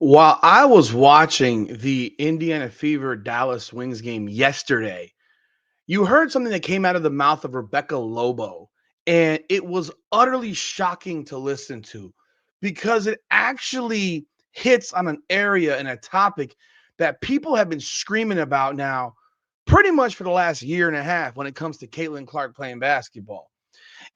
While I was watching the Indiana Fever Dallas Wings game yesterday, you heard something that came out of the mouth of Rebecca Lobo, and it was utterly shocking to listen to because it actually hits on an area and a topic that people have been screaming about now pretty much for the last year and a half when it comes to Caitlin Clark playing basketball.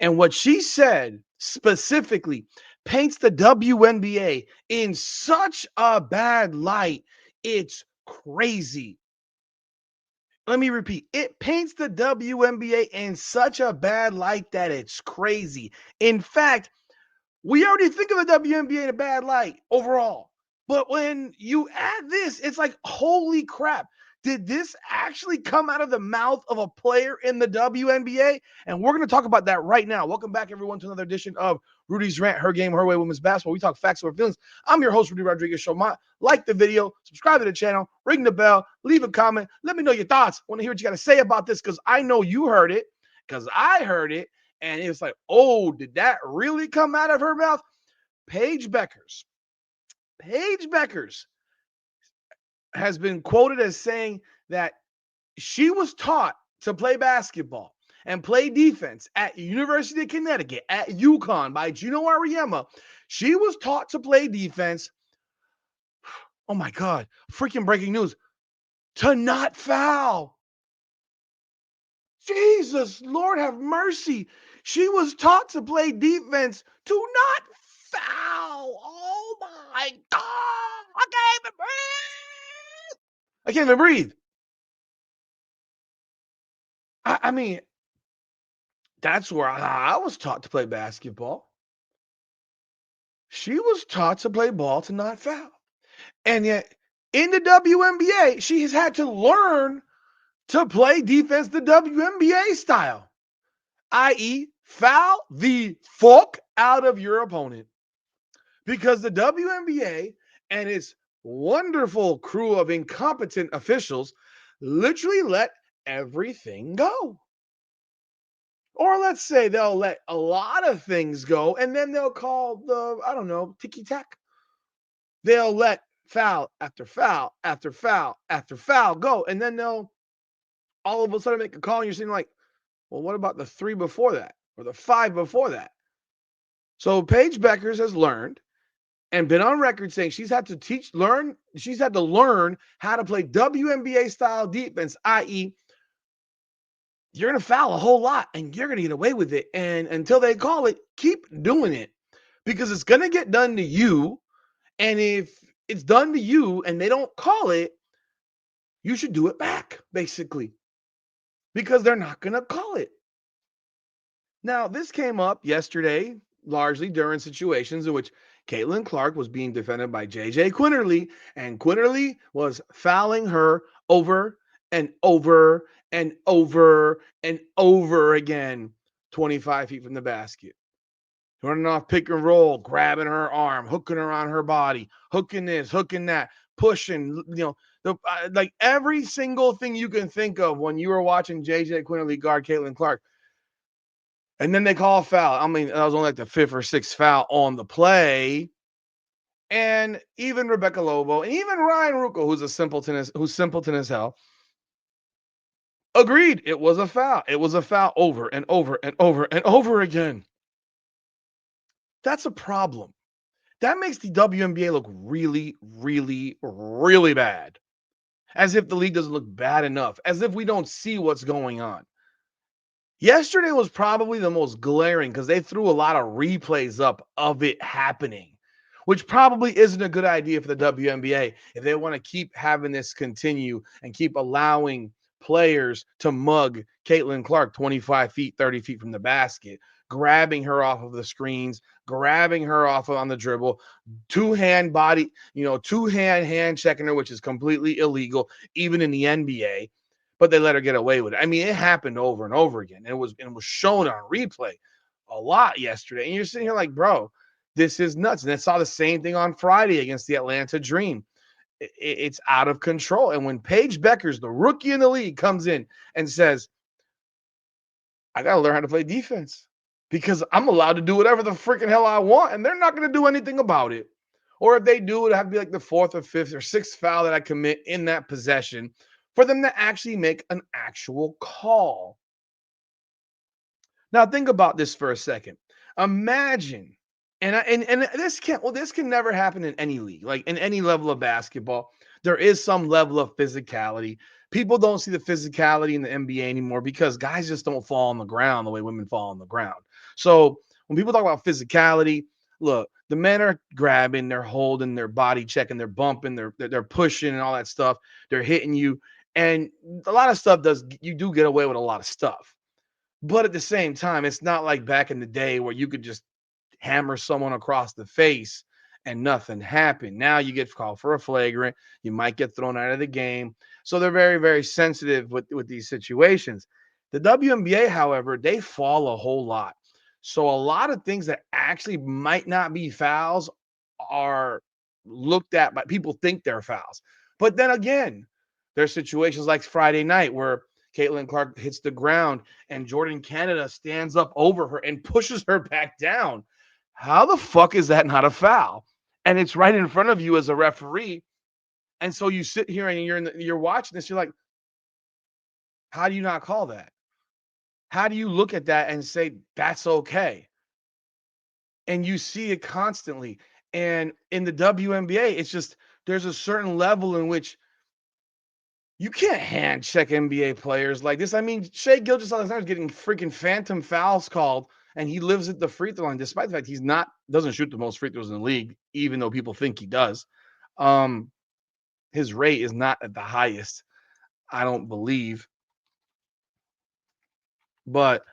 And what she said specifically paints the WNBA in such a bad light. It's crazy. Let me repeat. It paints the WNBA in such a bad light that it's crazy. In fact, we already think of the WNBA in a bad light overall. But when you add this, it's like, holy crap. Did this actually come out of the mouth of a player in the WNBA? And we're going to talk about that right now. Welcome back, everyone, to another edition of Rudy's Rant, Her Game, Her Way, Women's Basketball. We talk facts over feelings. I'm your host, Rudy Rodriguez. Like the video, subscribe to the channel, ring the bell, leave a comment. Let me know your thoughts. I want to hear what you got to say about this because I know you heard it, because I heard it. And it's like, oh, did that really come out of her mouth? Paige Bueckers has been quoted as saying that she was taught to play basketball and play defense at University of Connecticut, at UConn by Gino Auriemma. She was taught to play defense. Oh my God, freaking breaking news. To not foul. Jesus, Lord have mercy. She was taught to play defense to not foul. Oh my God. I can't even breathe. I can't even breathe. I mean, that's where I was taught to play basketball. She was taught to play ball to not foul. And yet, in the WNBA, she has had to learn to play defense the WNBA style, i.e., foul the fuck out of your opponent. Because the WNBA and its wonderful crew of incompetent officials literally let everything go. Or let's say they'll let a lot of things go and then they'll call the, I don't know, ticky tack. They'll let foul after foul after foul after foul go. And then they'll all of a sudden make a call and you're sitting like, well, what about the 3 before that or the 5 before that? So Paige Bueckers has learned and been on record saying she's had to learn how to play WNBA style defense, i.e., you're going to foul a whole lot and you're going to get away with it. And until they call it, keep doing it because it's going to get done to you. And if it's done to you and they don't call it, you should do it back, basically, because they're not going to call it. Now, this came up yesterday, largely during situations in which Caitlin Clark was being defended by JJ Quinterly, and Quinterly was fouling her over and over and over and over again, 25 feet from the basket. Running off pick and roll, grabbing her arm, hooking her on her body, hooking this, hooking that, pushing, like every single thing you can think of when you were watching JJ Quinterly guard Caitlin Clark. And then they call a foul. I mean, that was only like the 5th or 6th foul on the play. And even Rebecca Lobo and even Ryan Rucco, who's simpleton as hell, agreed it was a foul. It was a foul over and over and over and over again. That's a problem. That makes the WNBA look really, really, really bad. As if the league doesn't look bad enough. As if we don't see what's going on. Yesterday was probably the most glaring because they threw a lot of replays up of it happening, which probably isn't a good idea for the WNBA if they want to keep having this continue and keep allowing players to mug Caitlin Clark 25 feet, 30 feet from the basket, grabbing her off of the screens, grabbing her off on the dribble, two-hand hand checking her, which is completely illegal, even in the NBA. But they let her get away with it. I mean, it happened over and over again. It was shown on replay a lot yesterday. And you're sitting here like, bro, this is nuts. And I saw the same thing on Friday against the Atlanta Dream. It's out of control. And when Paige Bueckers, the rookie in the league, comes in and says, I got to learn how to play defense because I'm allowed to do whatever the freaking hell I want, and they're not going to do anything about it. Or if they do, it'll have to be like the fourth or fifth or sixth foul that I commit in that possession for them to actually make an actual call. Now think about this for a second. Imagine, and this can never happen in any league, like in any level of basketball. There is some level of physicality. People don't see the physicality in the NBA anymore because guys just don't fall on the ground the way women fall on the ground. So when people talk about physicality, look, the men are grabbing, they're holding, they're body checking, they're bumping, they're pushing and all that stuff. They're hitting you, and a lot of stuff does you do get away with a lot of stuff. But at the same time, it's not like back in the day where you could just hammer someone across the face and nothing happened. Now you get called for a flagrant. You might get thrown out of the game. So they're very, very sensitive with these situations. The WNBA, however, they fall a whole lot. So a lot of things that actually might not be fouls are looked at by people think they're fouls. But then again, there's situations like Friday night where Caitlin Clark hits the ground and Jordan Canada stands up over her and pushes her back down. How the fuck is that not a foul? And it's right in front of you as a referee. And so you sit here and you're watching this. You're like, how do you not call that? How do you look at that and say that's okay? And you see it constantly. And in the WNBA, it's just there's a certain level in which you can't hand check NBA players like this. I mean, Shea Gilgeous-Alexander's getting freaking phantom fouls called, and he lives at the free throw line, despite the fact he's not doesn't shoot the most free throws in the league, even though people think he does. Um, his rate is not at the highest, I don't believe. But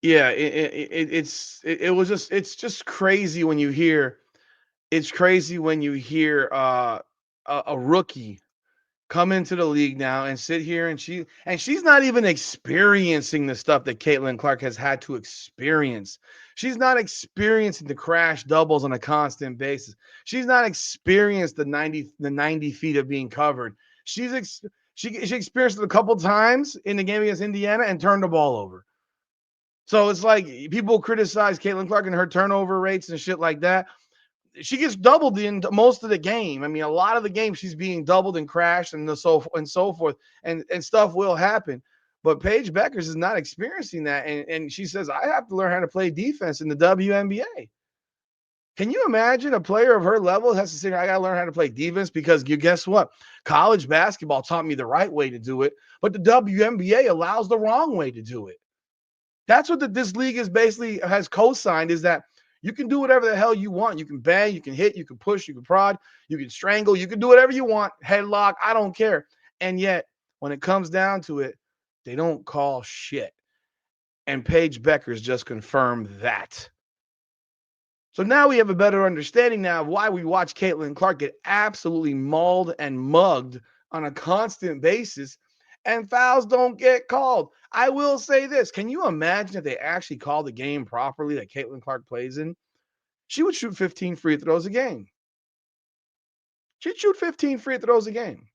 yeah, it's just crazy when you hear a rookie come into the league now and sit here and she's not even experiencing the stuff that Caitlin Clark has had to experience. She's not experiencing the crash doubles on a constant basis. She's not experienced the 90 feet of being covered. She experienced it a couple times in the game against Indiana and turned the ball over. So it's like people criticize Caitlin Clark and her turnover rates and shit like that. She gets doubled in most of the game. I mean, a lot of the game she's being doubled and crashed and so forth, and stuff will happen. But Paige Bueckers is not experiencing that, and she says I have to learn how to play defense in the WNBA. Can you imagine a player of her level has to say I got to learn how to play defense because you guess what? College basketball taught me the right way to do it, but the WNBA allows the wrong way to do it. That's what this league is basically has co-signed is that you can do whatever the hell you want. You can bang, you can hit, you can push, you can prod, you can strangle, you can do whatever you want. Headlock, I don't care. And yet, when it comes down to it, they don't call shit. And Paige Bueckers just confirmed that. So now we have a better understanding now of why we watch Caitlin Clark get absolutely mauled and mugged on a constant basis and fouls don't get called. I will say this. Can you imagine if they actually called the game properly that Caitlin Clark plays in? She would shoot 15 free throws a game. She'd shoot 15 free throws a game.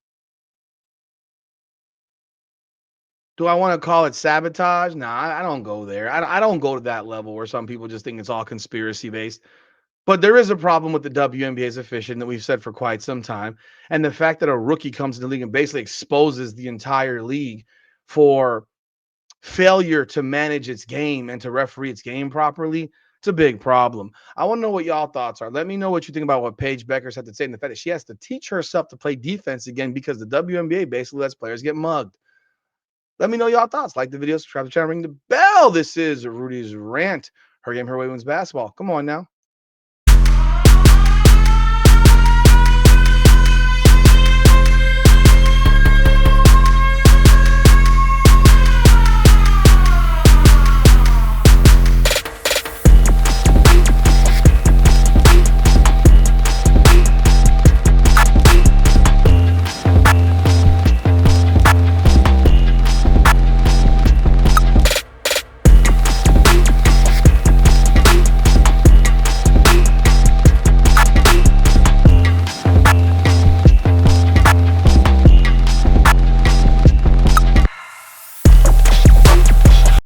Do I want to call it sabotage? No, I don't go there. I don't go to that level where some people just think it's all conspiracy based. But there is a problem with the WNBA's officiating that we've said for quite some time. And the fact that a rookie comes in the league and basically exposes the entire league for failure to manage its game and to referee its game properly, it's a big problem. I want to know what y'all thoughts are. Let me know what you think about what Paige Bueckers had to say and the fact that she has to teach herself to play defense again because the WNBA basically lets players get mugged. Let me know y'all thoughts. Like the video, subscribe to the channel, ring the bell. This is Rudy's Rant. Her game, her way, women's basketball. Come on now.